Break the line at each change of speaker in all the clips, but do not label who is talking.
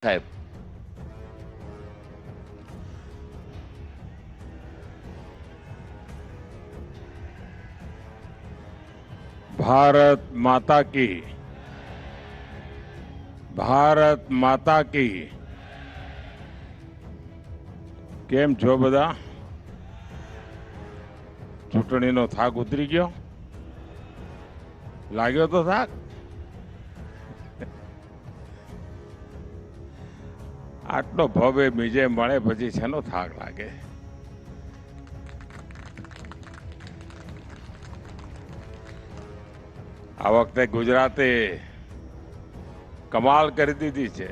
સાહેબ,
भारत माता की, भारत माता की। કેમ છો બધા? ચૂંટણીનો થાક ઉતરી ગયો? લાગ્યો તો થાક? આટલો ભવ્ય બીજે મળે પછી શેનો થાક લાગે? આ વખતે ગુજરાતે કમાલ કરી દીધી છે.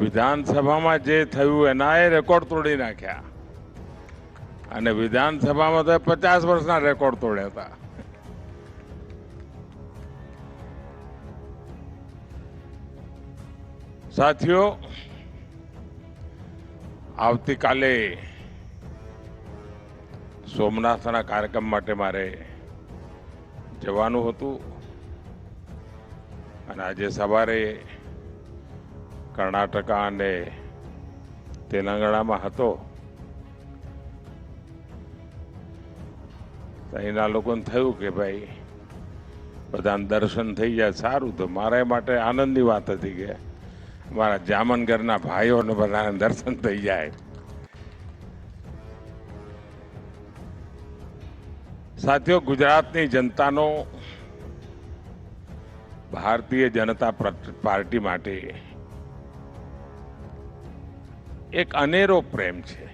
વિધાનસભામાં જે થયું એના એ રેકોર્ડ તોડી નાખ્યા અને વિધાનસભામાં તો 50 વર્ષના રેકોર્ડ તોડ્યા હતા. સાથીઓ, આવતીકાલે સોમનાથના કાર્યક્રમ માટે મારે જવાનું હતું અને આજે સવારે કર્ણાટક અને તેલંગાણામાં હતો. અહીંના લોકોને થયું કે ભાઈ બધાને દર્શન થઈ જાય સારું, તો મારા માટે આનંદની વાત હતી કે મારા જામનગરના ભાઈઓને બધાને દર્શન થઈ જાય. સાથીઓ, ગુજરાતની જનતાનો ભારતીય જનતા પાર્ટી માટે એક અનેરો પ્રેમ છે,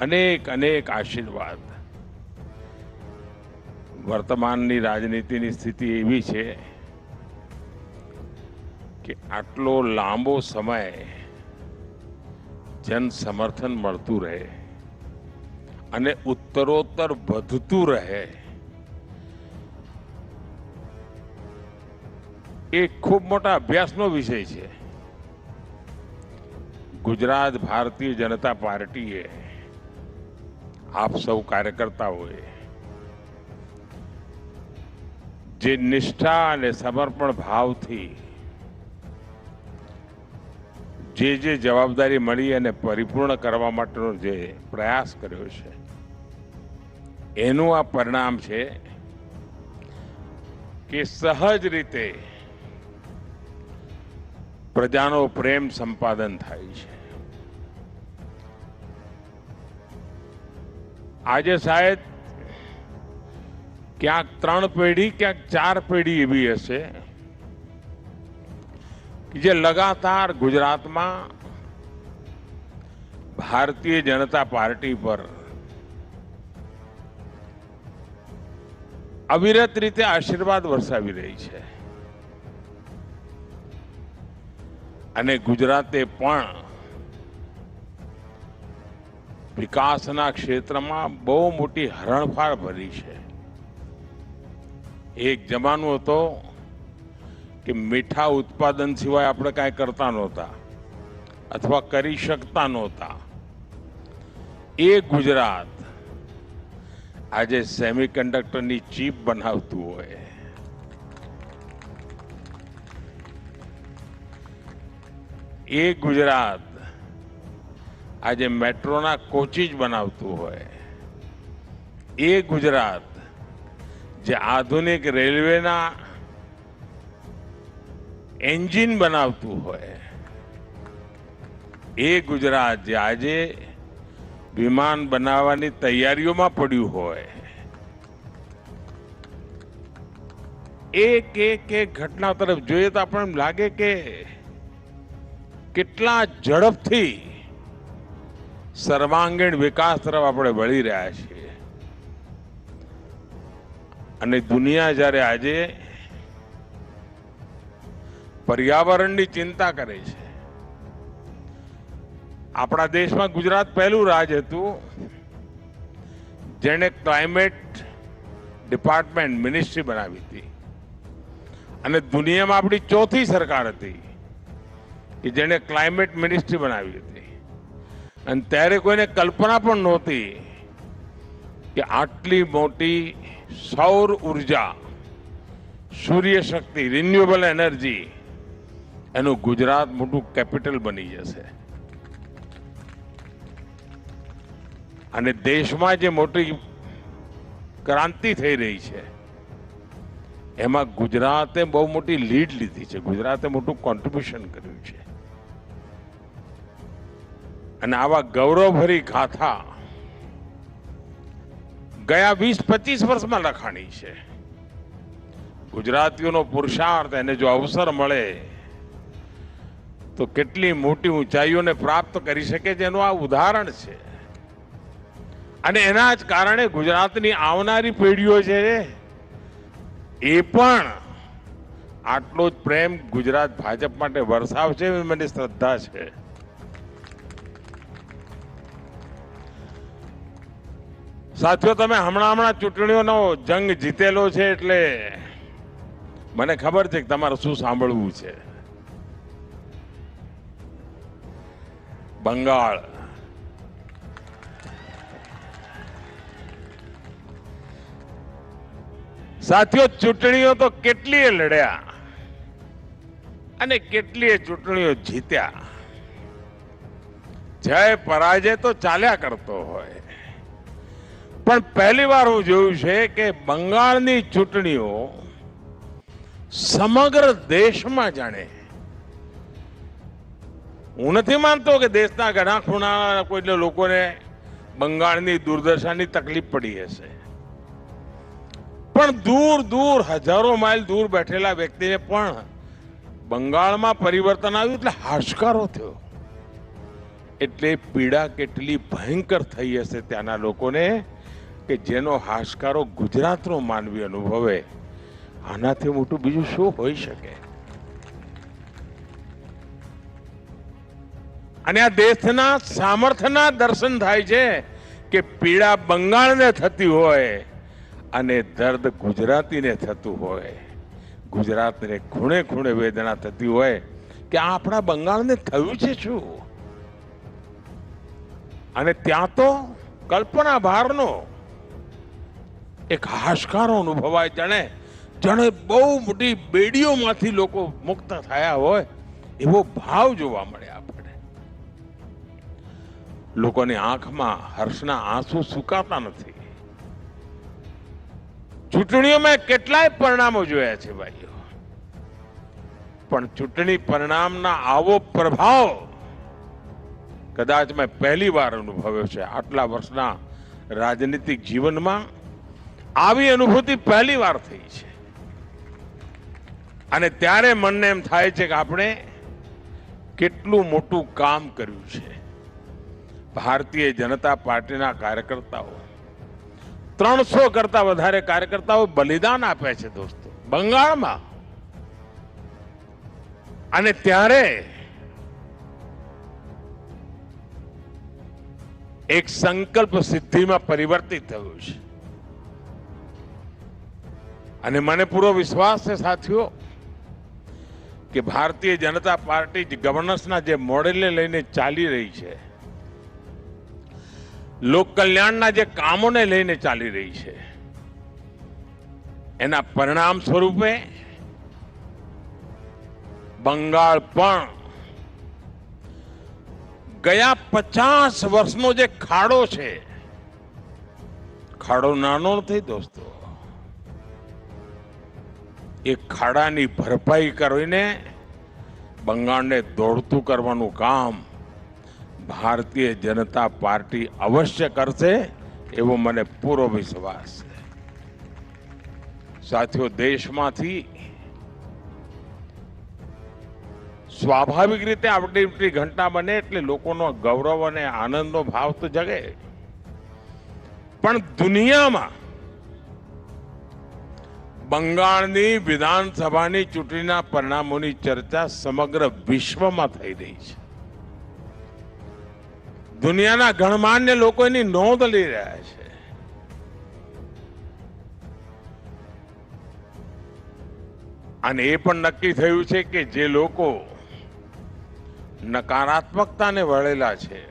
અનેક અનેક આશીર્વાદ. વર્તમાનની રાજનીતિની સ્થિતિ એવી છે કે આટલો લાંબો સમય જન સમર્થન મળતું રહે અને ઉત્તરોત્તર વધતું રહે, એ ખૂબ મોટા અભ્યાસનો વિષય છે. ગુજરાત ભારતીય જનતા પાર્ટીએ આપ સૌ કાર્યકર્તાઓએ જે નિષ્ઠા અને સમર્પણ ભાવથી જે જવાબદારી મળી અને પરિપૂર્ણ કરવા માટેનો જે પ્રયાસ કર્યો છે, એનું આ પરિણામ છે કે સહજ રીતે પ્રજાનો પ્રેમ સંપાદન થાય છે. આજે શાયદ ક્યાંક 3 પેઢી ક્યાંક 4 પેઢી એવી હશે કે જે લગાતાર ગુજરાતમાં ભારતીય જનતા પાર્ટી પર અવિરત રીતે આશીર્વાદ વરસાવી રહી છે અને ગુજરાતે પણ વિકાસના ક્ષેત્રમાં બહુ મોટી હરણફાળ ભરી છે. એક જમાનો હતો કે મીઠા ઉત્પાદન સિવાય આપણે કાંઈ કરતા નહોતા અથવા કરી શકતા નહોતા. એ ગુજરાત આજે સેમિકન્ડક્ટરની ચીપ બનાવતું હોય, એ ગુજરાત આજે મેટ્રોના કોચીજ બનાવતું હોય, એ ગુજરાત જે આધુનિક રેલવેના એન્જિન બનાવતું હોય, એ ગુજરાત જે આજે વિમાન બનાવવાની તૈયારીઓમાં પડ્યું હોય, એક ઘટના તરફ જોઈએ તો આપણને એમ લાગે કે કેટલા ઝડપથી સર્વાંગીણ વિકાસ તરફ આપણે વળી રહ્યા છીએ. અને દુનિયા જ્યારે આજે પર્યાવરણની ચિંતા કરે છે, આપણા દેશમાં ગુજરાત પહેલું રાજ્ય હતું જેણે ક્લાઇમેટ ડિપાર્ટમેન્ટ મિનિસ્ટ્રી બનાવી હતી અને દુનિયામાં આપણી ચોથી સરકાર હતી કે જેણે ક્લાઇમેટ મિનિસ્ટ્રી બનાવી હતી. અને ત્યારે કોઈને કલ્પના પણ નહોતી કે આટલી મોટી સૌર ઉર્જા, સૂર્ય શક્તિ, રિન્યુએબલ એનર્જી, એનું ગુજરાત મોટું કેપિટલ બની જશે. અને દેશમાં જે મોટી ક્રાંતિ થઈ રહી છે એમાં ગુજરાતે બહુ મોટી લીડ લીધી છે. ગુજરાતે મોટું કોન્ટ્રીબ્યુશન કર્યું છે. અને આવા ગૌરવભરી ગાથા ગયા 20-25 વર્ષમાં લખાણી છે. ગુજરાતીઓનો પુરુષાર્થ, એને જો અવસર મળે તો કેટલી મોટી ઊંચાઈઓને પ્રાપ્ત કરી શકે છે એનું આ ઉદાહરણ છે. અને એના જ કારણે ગુજરાતની આવનારી પેઢીઓ છે એ પણ આટલો જ પ્રેમ ગુજરાત ભાજપ માટે વરસાવશે એવી મને શ્રદ્ધા છે. સાથીઓ, તમે હમણાં ચૂંટણીઓનો જંગ જીતેલો છે એટલે મને ખબર છે કે તમારે શું સાંભળવું છે. બંગાળ, સાથીઓ, ચૂંટણીઓ તો કેટલીય લડ્યા અને કેટલીય ચૂંટણીઓ જીત્યા. જય પરાજય તો ચાલ્યા કરતો હોય, પણ પહેલી વાર હું જોયું છે કે બંગાળની ચૂંટણીઓ સમગ્ર દેશમાં જાણે, હું નથી માનતો કે દેશના ઘણા ખૂણા કોઈ લોકોને બંગાળની દુર્દશાની તકલીફ પડી હશે, પણ દૂર દૂર હજારો માઇલ દૂર બેઠેલા વ્યક્તિને પણ બંગાળમાં પરિવર્તન આવ્યું એટલે હાશકારો થયો. એટલે પીડા કેટલી ભયંકર થઈ હશે ત્યાંના લોકોને કે જેનો હાશકારો ગુજરાતનો માનવી અનુભવે. આનાથી મોટું બીજું શું હોઈ શકે? અને આ દેશના સામર્થ્યના દર્શન થાય છે કે પીડા બંગાળને થતી હોય અને દર્દ ગુજરાતીને થતું હોય, ગુજરાતને ખૂણે ખૂણે વેદના થતી હોય કે આપણા બંગાળને થયું છે શું? અને ત્યાં તો કલ્પના બહારનો એક હાશકારો અનુભવાય, જાણે બહુ મોટી બેડીઓમાંથી લોકો મુક્ત થયા હોય એવો ભાવ જોવા મળે આપણે. લોકોની આંખમાં હર્ષના આંસુ સુકાતા નથી. ચૂંટણીઓમાં કેટલાય પરિણામો જોયા છે ભાઈઓ, પણ ચૂંટણી પરિણામના આવો પ્રભાવ કદાચ મેં પહેલી વાર અનુભવ્યો છે. આટલા વર્ષના રાજનીતિક જીવનમાં આવી અનુભૂતિ પહેલી વાર થઈ છે. અને ત્યારે મનને એમ થાય છે કે આપણે કેટલું મોટું કામ કર્યું છે. ભારતીય જનતા પાર્ટીના કાર્યકર્તાઓ 300 કરતા વધારે કાર્યકર્તાઓ બલિદાન આપ્યા છે દોસ્તો બંગાળમાં. અને ત્યારે એક સંકલ્પ સિદ્ધિમાં પરિવર્તિત થયું છે. અને મને પૂરો વિશ્વાસ છે સાથીઓ કે ભારતીય જનતા પાર્ટી ગવર્નન્સના જે મોડેલને લઈને ચાલી રહી છે, લોક કલ્યાણના જે કામોને લઈને ચાલી રહી છે, એના પરિણામ સ્વરૂપે બંગાળ પણ ગયા 50 વર્ષનો જે ખાડો છે, ખાડો નાનો નથી દોસ્તો, એ ખાડાની ભરપાઈ કરીને બંગાળને દોડતું કરવાનું કામ ભારતીય જનતા પાર્ટી અવશ્ય કરશે એવો મને પૂરો વિશ્વાસ છે. સાથીઓ, દેશમાંથી સ્વાભાવિક રીતે આવતી ઘટના બને એટલે લોકોનો ગૌરવ અને આનંદનો ભાવ તો જગે, પણ દુનિયામાં બંગાળની વિધાનસભાની ચૂંટણીના પરિણામોની ચર્ચા સમગ્ર વિશ્વમાં થઈ રહી છે. દુનિયાના ગણમાન્ય લોકો એની નોંધ લઈ રહ્યા છે. અને એ પણ નક્કી થયું છે કે જે લોકો નકારાત્મકતાને વળેલા છે,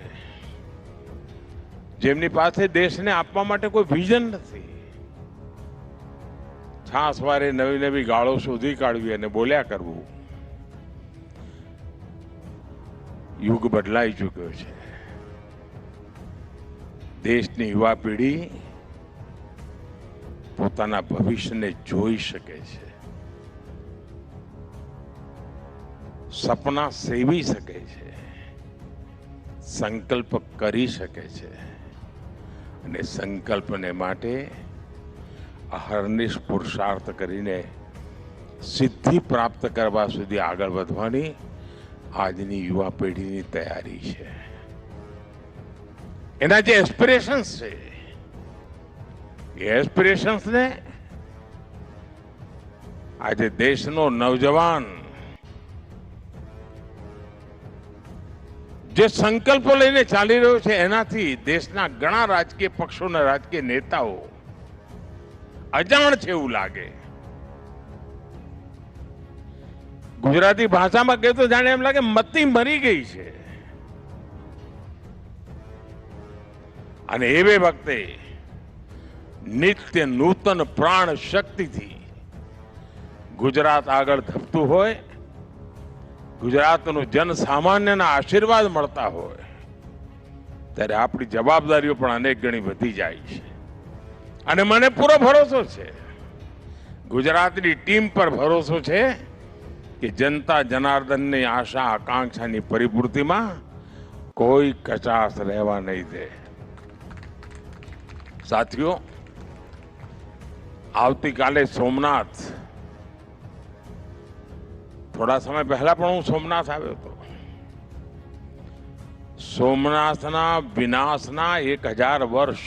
જેમની પાસે દેશને આપવા માટે કોઈ વિઝન નથી, છાસવારે નવી નવી ગાળો શોધી કાઢવી અને બોલ્યા કરવું. યુગ બદલાઈ ચૂક્યો છે. દેશની યુવા પેઢી પોતાના ભવિષ્યને જોઈ શકે છે, સપના સેવી શકે છે, સંકલ્પ કરી શકે છે અને સંકલ્પને માટે અહર્નિશ પુરુષાર્થ કરીને સિદ્ધિ પ્રાપ્ત કરવા સુધી આગળ વધવાની આજની યુવા પેઢીની તૈયારી છે. એના જે એસ્પિરેશન્સ છે એ એસ્પિરેશન્સને આજે દેશનો નવજવાન જે સંકલ્પો લઈને ચાલી રહ્યો છે એનાથી દેશના ઘણા રાજકીય પક્ષોના રાજકીય નેતાઓ અજાણ છે એવું લાગે. ગુજરાતી ભાષામાં કહે તો જાણે એમ લાગે મતી મરી ગઈ છે. અને એવે વખતે નિત્ય નૂતન પ્રાણ શક્તિથી ગુજરાત આગળ ધપતું હોય, ગુજરાતનું જન સામાન્યના આશીર્વાદ મળતા હોય ત્યારે આપણી જવાબદારીઓ પણ અનેક ગણી વધી જાય છે. અને મને પૂરો ભરોસો છે, ગુજરાતની ટીમ પર ભરોસો છે કે જનતા જનાર્દનની આશા આકાંક્ષાની પરિપૂર્તિમાં કોઈ કચાશ રહેવા નહીં દે. સાથીઓ, આવતીકાલે સોમનાથ, થોડા સમય પહેલા પણ હું સોમનાથ આવ્યો હતો. સોમનાથના વિનાશના 1000 વર્ષ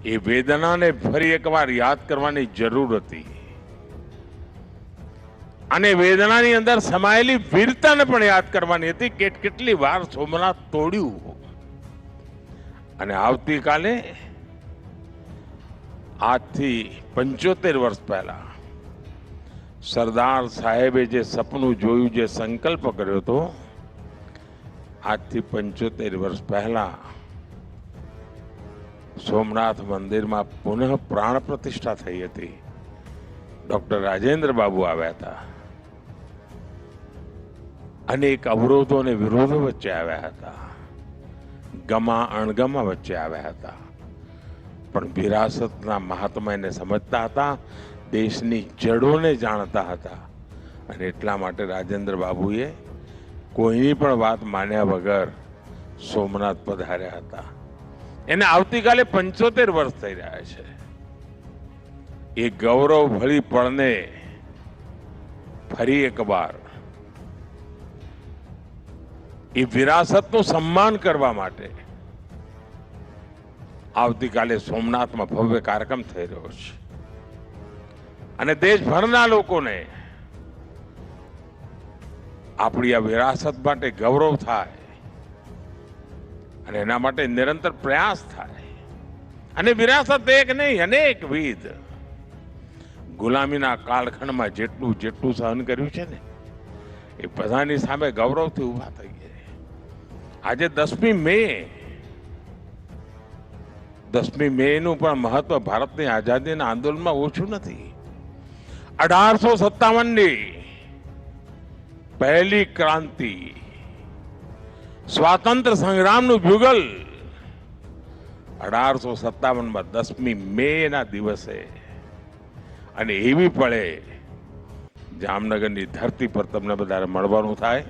એ વેદનાને ફરી એકવાર યાદ કરવાની જરૂર હતી અને વેદનાની અંદર સમાયેલી વીરતાને પણ યાદ કરવાની હતી કે કેટલી વાર સોમનાથ તોડ્યું. અને આવતીકાલે આજથી 75 વર્ષ પહેલા સરદાર સાહેબે જે સપનું જોયું, જે સંકલ્પ કર્યો હતો, આજથી 75 વર્ષ પહેલા સોમનાથ મંદિરમાં પુનઃ પ્રાણ પ્રતિષ્ઠા થઈ હતી. ડોક્ટર રાજેન્દ્ર બાબુ આવ્યા હતા. અનેક અવરોધો અને વિરોધો વચ્ચે આવ્યા હતા, ગમા અણગમા વચ્ચે આવ્યા હતા, પણ વિરાસતના મહાત્માને સમજતા હતા, દેશની જડોને જાણતા હતા અને એટલા માટે રાજેન્દ્ર બાબુએ કોઈની પણ વાત માન્યા વગર સોમનાથ પધાર્યા હતા. એને આવતીકાલે 75 વર્ષ થઈ રહ્યા છે. એ ગૌરવ ભળી પળને ફરી એકવાર એ વિરાસતનું સન્માન કરવા માટે આવતીકાલે સોમનાથમાં ભવ્ય કાર્યક્રમ થઈ રહ્યો છે અને દેશભરના લોકોને આપણી આ વિરાસત માટે ગૌરવ થાય અને એના માટે નિરંતર પ્રયાસ થાય. અને વિરાસત એક નહીં, અનેકવિધ ગુલામીના કાળખંડમાં જેટલું જેટલું સહન કર્યું છે ને, એ બધાની સામે ગૌરવથી ઉભા થઈ ગયા. આજે 10મી મે નું પણ મહત્વ ભારતની આઝાદીના આંદોલનમાં ઓછું નથી. 1857ની પહેલી ક્રાંતિ, સ્વાતંત્ર્ય સંગ્રામનું યુગલ 1857માં 10મી મે ના દિવસે, અને એવી પળે જામનગરની ધરતી પર તમને બધાને મળવાનું થાય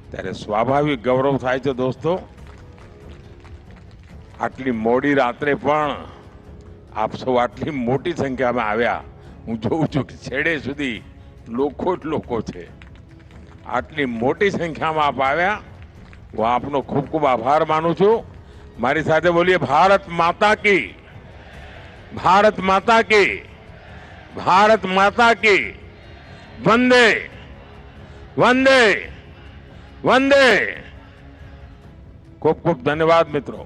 ત્યારે સ્વાભાવિક ગૌરવ થાય છે. દોસ્તો, આટલી મોડી રાત્રે પણ આપ સૌ આટલી મોટી સંખ્યામાં આવ્યા. હું જોઉં છું કે છેડે સુધી લોકો જ લોકો છે. આટલી મોટી સંખ્યામાં આપ આવ્યા, હું આપનો ખૂબ ખૂબ આભાર માનું છું. મારી સાથે બોલીએ, ભારત માતા કી, ભારત માતા કી, ભારત માતા કી, વંદે વંદે વંદે. ખૂબ ખૂબ ધન્યવાદ મિત્રો.